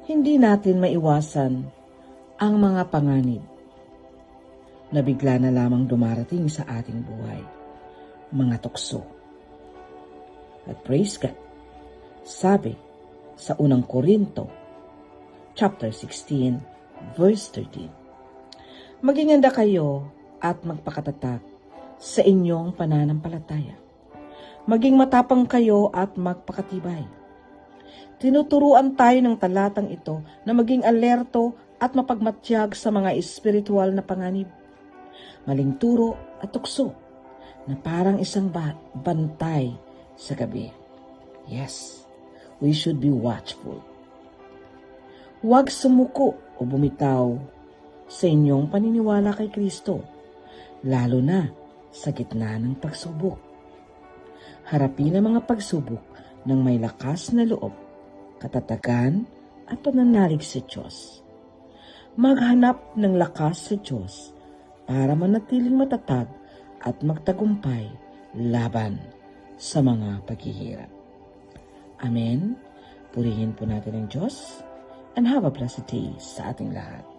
Hindi natin maiwasan ang mga panganib na bigla na lamang dumarating sa ating buhay, mga tukso. At praise God, sabi sa unang Korinto, chapter 16, verse 13, maging handa kayo at magpakatatag sa inyong pananampalataya. Maging matapang kayo at magpakatibay. Tinuturuan tayo ng talatang ito na maging alerto at mapagmatyag sa mga espiritual na panganib. Maling turo at tukso na parang isang bantay sa gabi. Yes, we should be watchful. Huwag sumuko o bumitaw sa inyong paniniwala kay Kristo, lalo na sa gitna ng pagsubok. Harapin ang mga pagsubok ng may lakas na loob, katatagan at pananalig sa Diyos. Maghanap ng lakas sa Diyos para manatiling matatag at magtagumpay laban sa mga paghihirap. Amen. Purihin po natin ang Diyos and have a blessed day sa ating lahat.